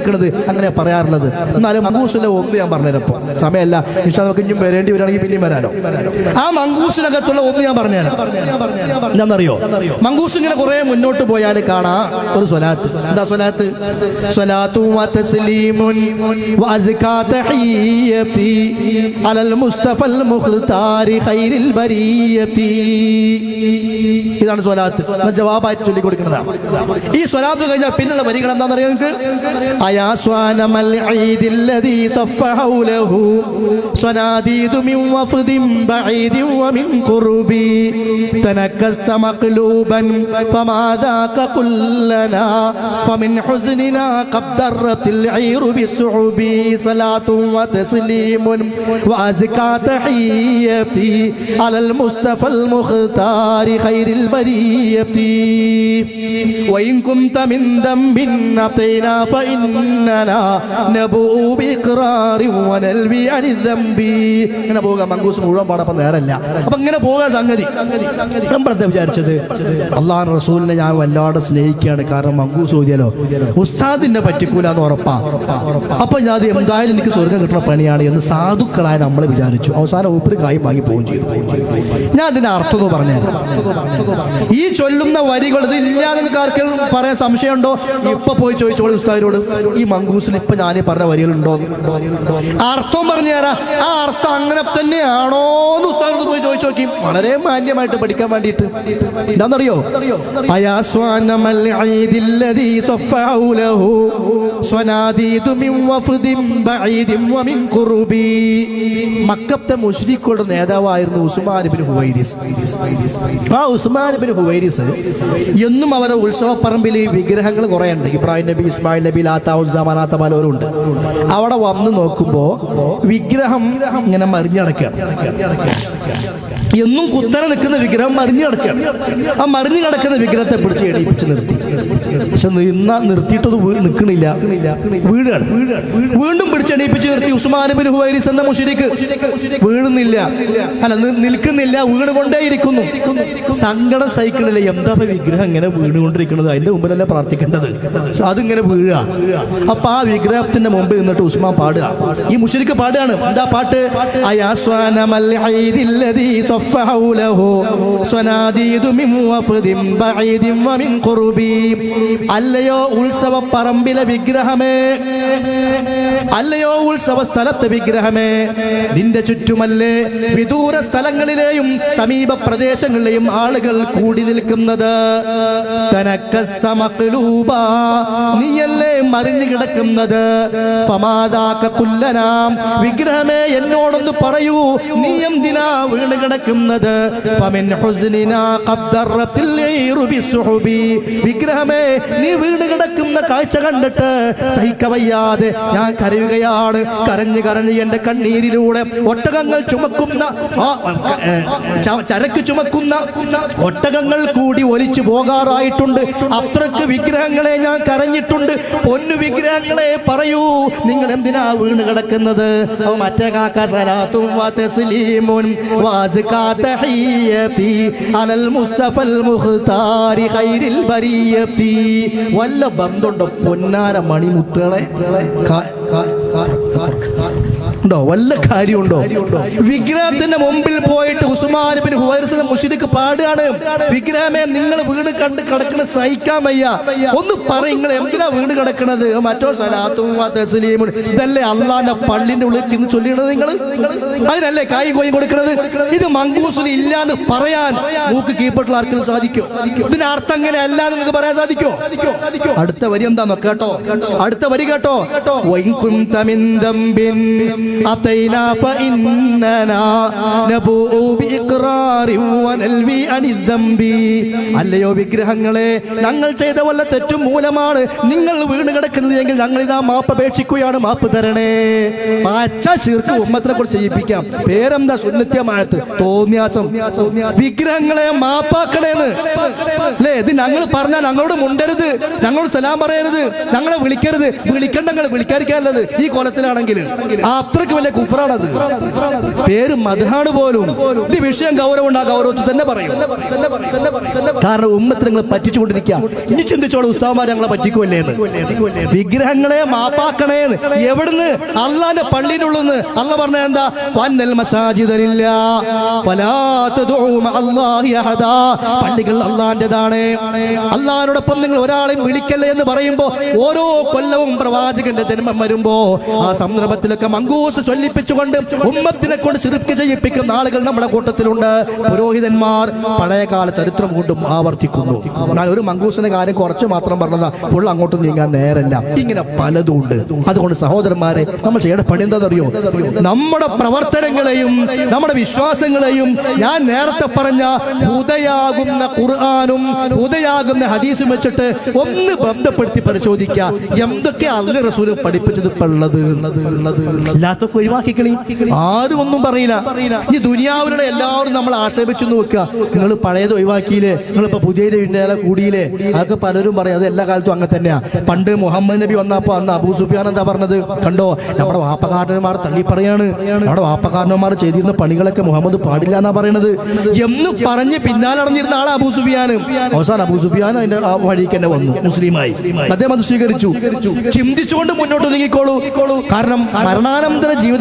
അങ്ങനെ പറയാറുള്ളത്. എന്നാലും മങ്കൂസിന്റെ ഒന്ന് ഞാൻ പറഞ്ഞുതരപ്പോ സമയമല്ല, നമുക്ക് ഇനിയും വരേണ്ടി വരികയാണെങ്കിൽ പിന്നെയും വരാനോ. ആ മങ്കൂസിനകത്തുള്ള ഒന്ന് ഞാൻ പറഞ്ഞുതരാം. എന്താണെന്നറിയോ? മങ്കൂസ് ഇങ്ങനെ കുറെ മുന്നോട്ട് പോയാൽ കാണാ ഒരു സ്വലാത്ത്. എന്താ സ്വലാത്ത്? സ്വലാത്തു വതസ്ലീമുൻ വഅസ്കാ തഹിയ്യതി അലൽ മുസ്തഫൽ മുഖ്താരി ഖൈറിൽ ബരിയതി. ഇതാണ് സ്വലാത്ത്. ജവാബായിട്ട് ചൊല്ലി കൊടുക്കുന്നതാണ്. ഈ സ്വലാത്ത് കഴിഞ്ഞാൽ പിന്നുള്ള വരികൾ എന്താണെന്നറിയോ നിങ്ങൾക്ക്? أيا صوانم العيد الذي صف حوله صناديد من وفد بعيد ومن قرب تنكست مقلوبا فما ذاك قل لنا فمن حزننا قد ضرت العير بالصعب صلاة وتسليم وأزكى تحيتي على المصطفى المختار خير البرية وإن كنت من ذنب أطينا فإننا نبوء بإقرار ونلوي عن الذنب. ഇങ്ങനെ പോകാം. മങ്കൂസ് മുഴുവൻ പാടപ്പം നേരല്ല. അപ്പൊ ഇങ്ങനെ പോകാൻ സംഗതി നമ്മളെന്താ വിചാരിച്ചത്? അള്ളാഹു റസൂലിനെ ഞാൻ വല്ലാതെ സ്നേഹിക്കുകയാണ്. കാരണം മങ്കൂസ് ഓതിയാലോ ഉസ്താദിനെ പറ്റിക്കൂല എന്ന് ഉറപ്പാ. അപ്പൊ ഞാൻ എന്തായാലും എനിക്ക് സ്വർഗം കിട്ടുന്ന പണിയാണ് എന്ന് സാധുക്കളായ നമ്മൾ വിചാരിച്ചു. അവസാനം ഊപ്പര് കായും വാങ്ങി പോവുകയും ചെയ്തു. ഞാൻ അതിന്റെ അർത്ഥം എന്ന് പറഞ്ഞാൽ, ഈ ചൊല്ലുന്ന വരികൾ ഇത് ഇല്ലാതെ നിങ്ങൾക്ക് ആർക്കെങ്കിലും പറയാൻ സംശയമുണ്ടോ? ഇപ്പൊ പോയി ചോദിച്ചോളൂ ഉസ്താദിനോട്, ഈ മങ്കൂസിൽ ഇപ്പൊ ഞാൻ പറഞ്ഞ വരികളുണ്ടോ? അർത്ഥം പറഞ്ഞു തരാം. ആ അർത്ഥം അങ്ങനെ തന്നെയാണോ എന്ന് ഉസ്താദിനോട് പോയി ചോദിച്ചു നോക്കി. വളരെ മാന്യമായിട്ട് പഠിക്കാൻ വേണ്ടിയിട്ട്. എന്താണെന്നറിയോ? മക്കത്തെ മുശ്രിക്കുകളുടെ നേതാവായിരുന്നു ഉസ്മാൻ ഇബ്നു ഹുവൈരിസ്. ആ ഉസ്മാൻ ഇബ്നു ഹുവൈരിസ് എന്നും അവരുടെ ഉത്സവപ്പറമ്പിൽ വിഗ്രഹങ്ങൾ കുറെ ഉണ്ട്. ഇബ്രാഹിം നബി, ഇസ്മായിൽ നബി, ലാത്ത ഉസ്സ മനാത്ത പലരും ഉണ്ട്. അവിടെ വന്ന് നോക്കുമ്പോ വിഗ്രഹം ഇങ്ങനെ മറിഞ്ഞടക്കുകയാണ്. എന്നും കുത്തനെ നിൽക്കുന്ന വിഗ്രഹം മറിഞ്ഞു കിടക്കുകയാണ്. ആ മറിഞ്ഞു കിടക്കുന്ന വിഗ്രഹത്തെ പിടിച്ച് എണീപ്പിച്ച് നിർത്തി. പക്ഷെ നിർത്തിയിട്ടത് നിൽക്കണില്ല, വീഴാണ്. വീണ്ടും പിടിച്ച് എണീപ്പിച്ച് നിർത്തി. ഉസ്മാൻ ഇബ്നു ഹുവൈരിസ് എന്ന മുശ്രിക്ക് വീഴുന്നില്ല, അല്ല നിൽക്കുന്നില്ല, വീണുകൊണ്ടേയിരിക്കുന്നു. സങ്കടം സഹിക്കണില്ല. എന്താ വിഗ്രഹം ഇങ്ങനെ വീണുകൊണ്ടിരിക്കുന്നത്? അതിന്റെ മുമ്പിലല്ല പ്രാർത്ഥിക്കേണ്ടത്, അതിങ്ങനെ വീഴുക. അപ്പൊ ആ വിഗ്രഹത്തിന്റെ മുമ്പിൽ നിന്നിട്ട് ഉസ്മാൻ പാടുക. ഈ മുശ്രിക്ക് പാടുകയാണ്. എന്താ പാട്ട്? അല്ലയോ ഉത്സവ പറമ്പിലെ വിഗ്രഹമേ, അല്ലയോ ഉത്സവ സ്ഥലത്തെ വിഗ്രഹമേ, നിന്റെ ചുറ്റുമല്ലേ വിദൂര സ്ഥലങ്ങളിലെയും സമീപ പ്രദേശങ്ങളിലെയും ആളുകൾ കൂടി നിൽക്കുന്നത്? നീയല്ലേ മറിഞ്ഞു കിടക്കുന്നത്? വിഗ്രഹമേ എന്നോടൊന്ന് പറയൂ, നീ എന്തിനാ വീണ് കിടക്കുന്നത്? വിഗ്രഹമേ നീ വീണ് കിടക്കുന്ന കാഴ്ച കണ്ടിട്ട് സഹിക്കവയ്യാതെ ഞാൻ കരയുകയാണ്. കരഞ്ഞ് കരഞ്ഞ് എന്റെ കണ്ണീരിലൂടെ ഒട്ടകങ്ങൾ ചുമക്കുന്ന ചരക്ക് ചുമക്കുന്ന ഒട്ടകങ്ങൾ കൂടി ഒലിച്ചു പോകാറായിട്ടുണ്ട്. അത്രക്ക് വിഗ്രഹങ്ങളെ ഞാൻ കരഞ്ഞിട്ടുണ്ട്. പൊന്നു വിഗ്രഹങ്ങളെ പറയൂ, നിങ്ങൾ എന്തിനാ വീണ് കിടക്കുന്നത്? മറ്റേ കാക്ക സലാത്തും വതസ്ലീമുൻ വഅസ്കാ തഹിയ്യതി അലൽ മുസ്തഫൽ മുഖ്താരി ഖൈറിൽ ബരിയതി. വല്ല ബന്ധമുണ്ടോ പൊന്നാര മണിമുത്തുകളെ? ഉണ്ടോ? വല്ല കാര്യമുണ്ടോ? വിഗ്രഹത്തിന്റെ മുമ്പിൽ പോയിട്ട് ഉസ്മാൻ ഇബ്നു ഹുവൈറിസ് മുശ്രിക്ക് പാടുകയാണ്. വിഗ്രഹമേ നിങ്ങൾ വീട് കണ്ട് കിടക്കണ സഹിക്കാൻ വയ്യ, ഒന്ന് പറ, നിങ്ങൾ എന്തിനാ വീട് കിടക്കണത്? മറ്റോ സലാത്തും തസ്ലീമും ഇതല്ലേ അള്ളാന്റെ പള്ളിന്റെ ഉള്ളിൽ ഇന്ന് ചൊല്ലിയണത്? നിങ്ങൾ അതിനല്ലേ കായ് കോയും കൊടുക്കണത്? ഇത് മങ്കൂസിന് ഇല്ലാന്ന് പറയാൻ മൂക്ക് കീഴ്പ്പെട്ടുള്ള ആർക്കും സാധിക്കും? ഇതിന്റെ അർത്ഥം അങ്ങനെ അല്ലാതെ നിങ്ങൾക്ക് പറയാൻ സാധിക്കോ? അടുത്ത വരി എന്താന്ന് കേട്ടോ, അടുത്ത വരി കേട്ടോ. أتينا فإننا نبوء بإقرار ونلوي عن الذنب. അല്ലയോ വിഗ്രഹങ്ങളെ, ഞങ്ങൾ ചെയ്ത വല്ല തെറ്റും മൂലമാണ് നിങ്ങൾ വീണ് കിടക്കുന്നത് എങ്കിൽ ഞങ്ങൾ ഇതാ മാപ്പ് അപേക്ഷിക്കുകയാണ്, മാപ്പ് തരണേ. പച്ച ശിർക്ക് ഉമ്മത്തിനെ കുറിച്ച് ചെയ്യിപ്പിക്കാം. പേരെന്താ? സുന്നത്യമായത് തോന്നിയാസം. വിഗ്രഹങ്ങളെ മാപ്പാക്കണേന്ന് അല്ലേ? ഇത് ഞങ്ങൾ പറഞ്ഞാൽ ഞങ്ങളോട് മുണ്ടരുത്, ഞങ്ങളോട് സലാം പറയരുത്, ഞങ്ങളെ വിളിക്കരുത്. വിളിക്കണ്ട, നിങ്ങൾ വിളിക്കാതിരിക്കാനുള്ളത് ഈ കോലത്തിലാണെങ്കിൽ. അത്ര അത്രയ്ക്ക് വലിയ കുഫറാണത്. പേര് മദ്ഹാണ് പോലും. ഇത് വിഷയം ഗൗരവമുണ്ട്, ആ ഗൗരവത്തിൽ തന്നെ പറയും. കാരണം ഉമ്മത്തിനെ നിങ്ങൾ പറ്റിച്ചുകൊണ്ടിരിക്കുക. ഇനി ചിന്തിച്ചോളൂ, ഉസ്താദ്മാർ ഞങ്ങളെ പറ്റിക്കുമല്ലേ എന്ന്. വിഗ്രഹങ്ങളെ മാപ്പാക്കണേന്ന് എവിടുന്ന്? അള്ളാന്റെ പള്ളിയിലുള്ളന്ന്. അള്ളാഹ് പറഞ്ഞ എന്താ? വന്നൽ മസാജിദലില്ല ഫലാ തദഉ മഅല്ലാഹി അഹദാ. പള്ളികൾ അള്ളാന്റേതാണ്. അള്ളാഹിനോടൊപ്പം നിങ്ങൾ ഒരാളെയും വിളിക്കല്ലേ എന്ന് പറയുമ്പോ ഓരോ കൊല്ലവും പ്രവാചകന്റെ ജന്മം വരുമ്പോ ആ സന്ദർഭത്തിലൊക്കെ മങ്കൂസ് ചൊല്ലിപ്പിച്ചുകൊണ്ട് ഉമ്മത്തിനെ കൊണ്ട് ശിർക്ക് ചെയ്യിപ്പിക്കുന്ന ആളുകൾ നമ്മുടെ കൂട്ടത്തിലുണ്ട്. പുരോഹിതന്മാർ പഴയകാല ചരിത്രം കൊണ്ടും ആവർത്തിക്കുന്നു. എന്നാൽ ഒരു മങ്കൂസിന്റെ കാര്യം കുറച്ച് മാത്രം പറഞ്ഞതാ, ഫുൾ അങ്ങോട്ട് നീങ്ങാൻ നേരല്ല. ഇങ്ങനെ പലതും ഉണ്ട്. അതുകൊണ്ട് സഹോദരന്മാരെ, നമ്മൾ ചെയ്യേണ്ട പണി എന്താണെന്നറിയോ? നമ്മുടെ പ്രവർത്തനങ്ങളെയും നമ്മുടെ വിശ്വാസങ്ങളെയും ഞാൻ നേരത്തെ പറഞ്ഞ ഹുദയാകുന്ന ഖുർആനും ഹുദയാകുന്ന ഹദീസും വെച്ചിട്ട് ഒന്ന് ബന്ധപ്പെടുത്തി പരിശോധിക്കുക. എന്തൊക്കെ അല്ലാഹു റസൂൽ പഠിപ്പിച്ചത് ഉള്ളത് ഇല്ലാത്തൊക്കെ ഒഴിവാക്കിക്കളി. ആരും ഒന്നും പറയില്ല. ഈ ദുനിയാവിലുള്ള എല്ലാവരും നമ്മൾ ആക്ഷേപിച്ചു വെക്കുക. നിങ്ങൾ പഴയത് ഒഴിവാക്കിയില്ലേ, നിങ്ങളിപ്പോ പുതിയ പിന്നാലെ കൂടിയില്ലേ, അതൊക്കെ പലരും പറയും. അത് എല്ലാ കാലത്തും അങ്ങനെ തന്നെയാ. പണ്ട് മുഹമ്മദ് നബി വന്നപ്പോ അന്ന് അബൂ സുഫിയാൻ എന്താ പറഞ്ഞത്? കണ്ടോ, നമ്മുടെ വാപ്പക്കാരന്മാർ തള്ളി പറയാണ്, നമ്മുടെ വാപ്പക്കാരന്മാർ ചെയ്തിരുന്ന പണികളൊക്കെ മുഹമ്മദ് പാടില്ല എന്നാ പറയണത് എന്ന് പറഞ്ഞ് പിന്നാലെ നടന്നിരുന്ന ആളെ അബൂ സുഫിയാനും. അവസാനം അബൂ സുഫിയാൻ അതിന്റെ ആ വഴിക്ക് തന്നെ വന്നു, മുസ്ലിമായി. അദ്ദേഹം അത് സ്വീകരിച്ചു. ചിന്തിച്ചുകൊണ്ട് മുന്നോട്ട് നീങ്ങിക്കോളൂ. കാരണം മരണാനന്തര ജീവിതം